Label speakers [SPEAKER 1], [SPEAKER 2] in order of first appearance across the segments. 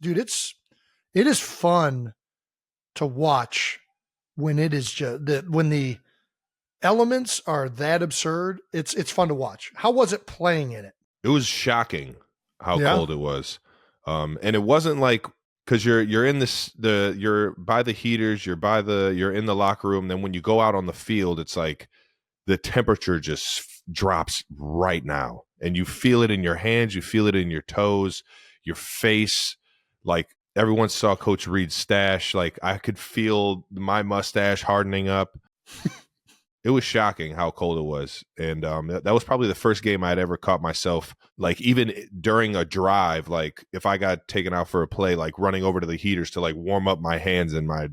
[SPEAKER 1] Dude, it is fun to watch when it is just when the elements are that absurd. It's fun to watch. How was it playing in it?
[SPEAKER 2] It was shocking how cold it was. And it wasn't like, because you're in you're by the heaters, you're in the locker room. Then when you go out on the field, it's like the temperature just drops right now, and you feel it in your hands, you feel it in your toes, your face. Like, everyone saw Coach Reed's stash. Like, I could feel my mustache hardening up. It was shocking how cold it was. And that was probably the first game I'd ever caught myself, like, even during a drive, like, if I got taken out for a play, like running over to the heaters to like warm up my hands and my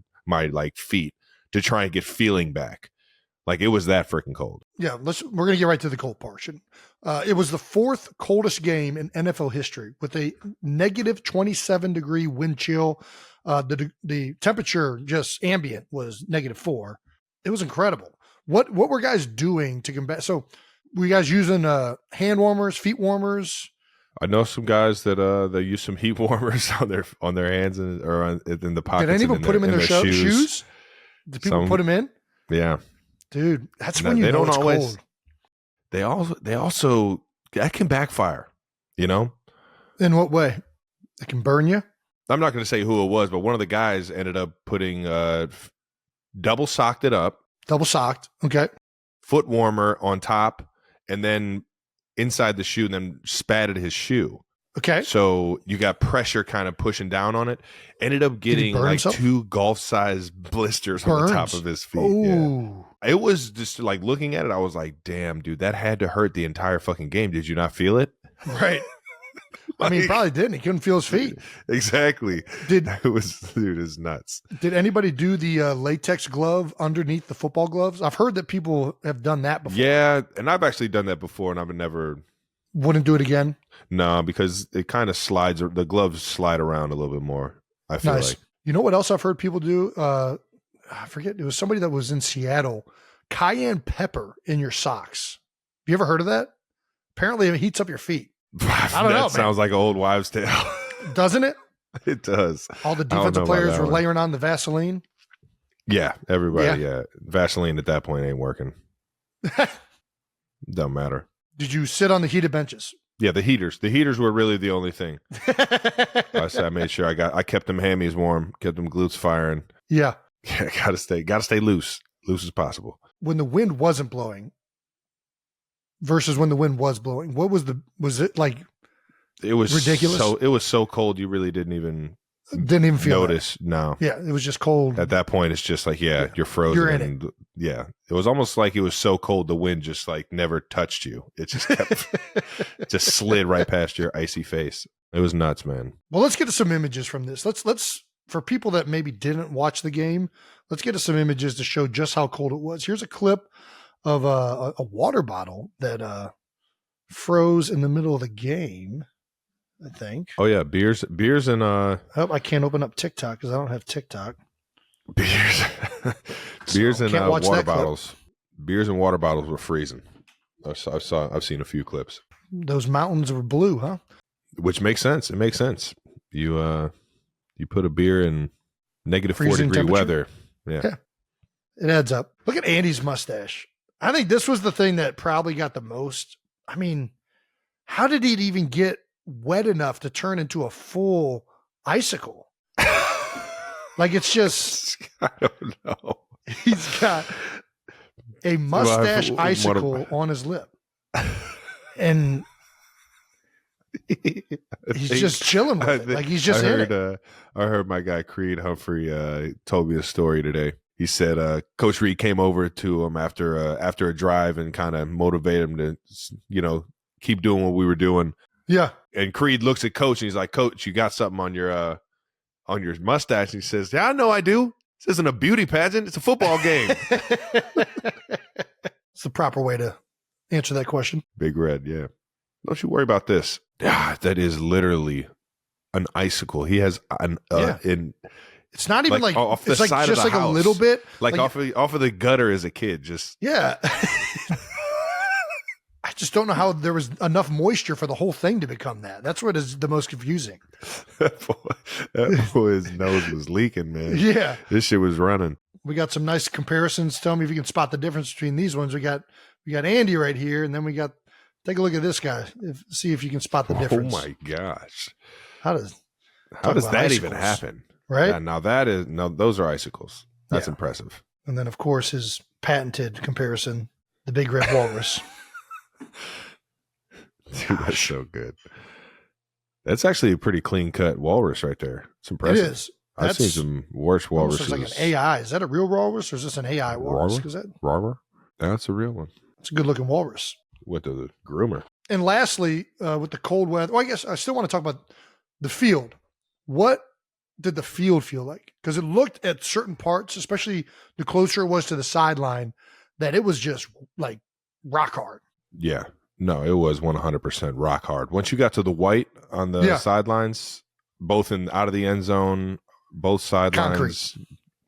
[SPEAKER 2] like feet to try and get feeling back. Like, it was that freaking cold. Yeah,
[SPEAKER 1] we're going to get right to the cold portion. It was the fourth coldest game in NFL history with a negative 27-degree wind chill. The temperature, just ambient, was -4. It was incredible. What were guys doing to combat? So were you guys using hand warmers, feet warmers?
[SPEAKER 2] I know some guys that they use some heat warmers on their hands in the pockets.
[SPEAKER 1] Did anyone put them in their shoes? Did people put them in?
[SPEAKER 2] Yeah.
[SPEAKER 1] Dude, that's when you know it's cold.
[SPEAKER 2] They also that can backfire, you know?
[SPEAKER 1] In what way? It can burn you?
[SPEAKER 2] I'm not going to say who it was, but one of the guys ended up putting double socked it up.
[SPEAKER 1] Double socked. Okay.
[SPEAKER 2] Foot warmer on top, and then inside the shoe, and then spatted his shoe.
[SPEAKER 1] Okay.
[SPEAKER 2] So you got pressure kind of pushing down on it. Ended up getting like himself? 2 golf-sized blisters on the top of his feet.
[SPEAKER 1] Ooh.
[SPEAKER 2] Yeah. It was just like, looking at it, I was like, damn, dude, that had to hurt the entire fucking game. Did you not feel it?
[SPEAKER 1] Right. I mean, he probably didn't. He couldn't feel his feet.
[SPEAKER 2] Exactly. It's nuts.
[SPEAKER 1] Did anybody do the latex glove underneath the football gloves? I've heard that people have done that before.
[SPEAKER 2] Yeah, and I've actually done that before, and I've never...
[SPEAKER 1] Wouldn't do it again?
[SPEAKER 2] No, because it kind of slides, the gloves slide around a little bit more, I feel like.
[SPEAKER 1] You know what else I've heard people do? I forget. It was somebody that was in Seattle. Cayenne pepper in your socks. Have you ever heard of that? Apparently it heats up your feet. I don't know. That
[SPEAKER 2] sounds like an old wives' tale.
[SPEAKER 1] Doesn't it?
[SPEAKER 2] It does.
[SPEAKER 1] All the defensive players were layering on the Vaseline.
[SPEAKER 2] Yeah, everybody. Yeah. Vaseline at that point ain't working. Don't matter.
[SPEAKER 1] Did you sit on the heated benches?
[SPEAKER 2] Yeah, the heaters. The heaters were really the only thing. I made sure I kept them hammies warm, kept them glutes firing.
[SPEAKER 1] Yeah.
[SPEAKER 2] Yeah, gotta stay loose as possible.
[SPEAKER 1] When the wind wasn't blowing versus when the wind was blowing, was it like?
[SPEAKER 2] It was
[SPEAKER 1] ridiculous.
[SPEAKER 2] It was so cold you really didn't even
[SPEAKER 1] feel
[SPEAKER 2] notice. No.
[SPEAKER 1] Yeah, it was just cold.
[SPEAKER 2] At that point, it's just like, you're frozen.
[SPEAKER 1] You're in it.
[SPEAKER 2] Yeah, it was almost like it was so cold the wind just like never touched you. It just kept, just slid right past your icy face. It was nuts, man.
[SPEAKER 1] Well, let's get to some images from this. Let's for people that maybe didn't watch the game, let's get to some images to show just how cold it was. Here's a clip of a water bottle that froze in the middle of the game, I think.
[SPEAKER 2] Oh yeah, beers and
[SPEAKER 1] I can't open up TikTok because I don't have TikTok.
[SPEAKER 2] Beers and water bottles. Beers and water bottles were freezing. I've seen a few clips.
[SPEAKER 1] Those mountains were blue, huh?
[SPEAKER 2] Which makes sense. It makes sense. You put a beer in negative 4-degree weather. Yeah.
[SPEAKER 1] It adds up. Look at Andy's mustache. I think this was the thing that probably got the most. I mean, how did it even get wet enough to turn into a full icicle? Like, it's just,
[SPEAKER 2] I don't know.
[SPEAKER 1] He's got a mustache icicle on his lip. And he's just chilling with it. Like, he's just in it.
[SPEAKER 2] I heard my guy Creed Humphrey told me a story today. He said Coach Reed came over to him after a drive and kind of motivated him to, keep doing what we were doing.
[SPEAKER 1] Yeah.
[SPEAKER 2] And Creed looks at Coach and he's like, "Coach, you got something on your mustache?" And he says, "Yeah, I know I do. This isn't a beauty pageant. It's a football game."
[SPEAKER 1] It's the proper way to answer that question.
[SPEAKER 2] Big Red, yeah. Don't you worry about this. Yeah, that is literally an icicle. He has
[SPEAKER 1] it's not even like
[SPEAKER 2] off the
[SPEAKER 1] it's like
[SPEAKER 2] side
[SPEAKER 1] just
[SPEAKER 2] of the
[SPEAKER 1] like
[SPEAKER 2] house.
[SPEAKER 1] a little bit,
[SPEAKER 2] like off of the gutter as a kid. Just
[SPEAKER 1] yeah. just don't know how there was enough moisture for the whole thing to become that. That's what is the most confusing.
[SPEAKER 2] that boy's nose was leaking, man.
[SPEAKER 1] Yeah.
[SPEAKER 2] This shit was running.
[SPEAKER 1] We got some nice comparisons. Tell me if you can spot the difference between these ones. We got Andy right here, and then we got, take a look at this guy. See if you can spot the difference.
[SPEAKER 2] Oh my gosh.
[SPEAKER 1] How does
[SPEAKER 2] that even happen?
[SPEAKER 1] Right?
[SPEAKER 2] Yeah, now those are icicles. That's impressive.
[SPEAKER 1] And then of course his patented comparison, the big red walrus.
[SPEAKER 2] Dude, that's so good. That's actually a pretty clean cut walrus right there. It's impressive.
[SPEAKER 1] It is.
[SPEAKER 2] I've seen some worse walruses.
[SPEAKER 1] Looks like an AI. Is that a real walrus or is this an AI walrus?
[SPEAKER 2] That's a real one.
[SPEAKER 1] It's a good looking walrus.
[SPEAKER 2] With the groomer.
[SPEAKER 1] And lastly, with the cold weather, well, I guess I still want to talk about the field. What did the field feel like? Because it looked at certain parts, especially the closer it was to the sideline, that it was just like rock hard.
[SPEAKER 2] Yeah. No, it was 100% rock hard. Once you got to the white on the sidelines, both out of the end zone, both sidelines. Concrete.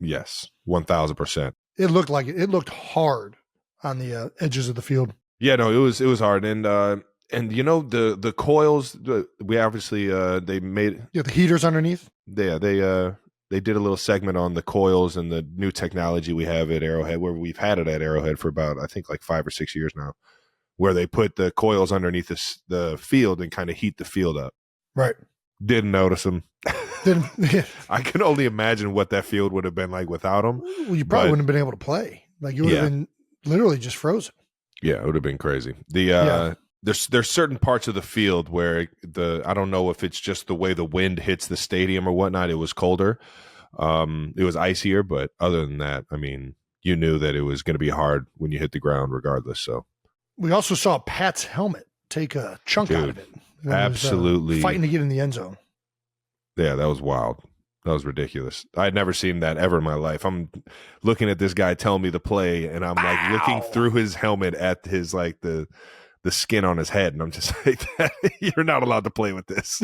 [SPEAKER 2] Yes, 1,000%.
[SPEAKER 1] It looked like it. It looked hard on the edges of the field. Yeah,
[SPEAKER 2] no, it was hard. And you know, the coils, we obviously they made
[SPEAKER 1] the heaters underneath.
[SPEAKER 2] Yeah, they did a little segment on the coils and the new technology we have at Arrowhead, where we've had it at Arrowhead for about, I think, like 5 or 6 years now, where they put the coils underneath the field and kind of heat the field up.
[SPEAKER 1] Right.
[SPEAKER 2] Didn't notice them.
[SPEAKER 1] Yeah.
[SPEAKER 2] I can only imagine what that field would have been like without them.
[SPEAKER 1] Well, you probably wouldn't have been able to play. Like you would have been literally just frozen.
[SPEAKER 2] Yeah, it would have been crazy. There's certain parts of the field where I don't know if it's just the way the wind hits the stadium or whatnot. It was colder. It was icier, but other than that, I mean, you knew that it was going to be hard when you hit the ground regardless. So
[SPEAKER 1] we also saw Pat's helmet take a chunk out of it.
[SPEAKER 2] Absolutely.
[SPEAKER 1] Fighting to get in the end zone.
[SPEAKER 2] Yeah, that was wild. That was ridiculous. I had never seen that ever in my life. I'm looking at this guy telling me the play, and I'm like looking through his helmet at his like the skin on his head, and I'm just like, you're not allowed to play with this.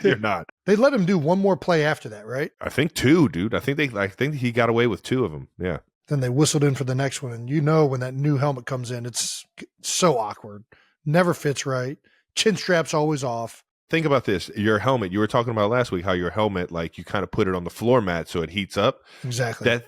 [SPEAKER 2] You're not.
[SPEAKER 1] They let him do one more play after that, right?
[SPEAKER 2] I think 2, dude. I think he got away with 2 of them. Yeah.
[SPEAKER 1] Then they whistled in for the next one, and you know when that new helmet comes in, it's so awkward. Never fits right. Chin strap's always off.
[SPEAKER 2] Think about this. Your helmet, you were talking about last week how your helmet, like you kind of put it on the floor mat so it heats up.
[SPEAKER 1] Exactly.
[SPEAKER 2] That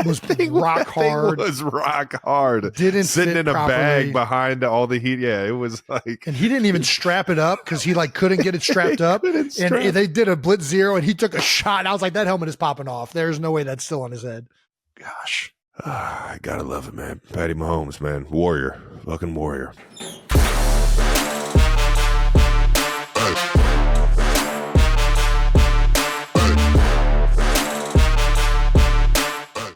[SPEAKER 1] was rock hard.
[SPEAKER 2] Was rock hard.
[SPEAKER 1] Didn't
[SPEAKER 2] sitting
[SPEAKER 1] fit
[SPEAKER 2] in a
[SPEAKER 1] properly.
[SPEAKER 2] Bag behind all the heat. Yeah, it was like.
[SPEAKER 1] And he didn't even strap it up because he like couldn't get it strapped up. And they did a blitz zero and he took a shot. And I was like, that helmet is popping off. There's no way that's still on his head. Gosh.
[SPEAKER 2] I gotta love it, man. Patty Mahomes, man. Warrior. Fucking warrior. Hey.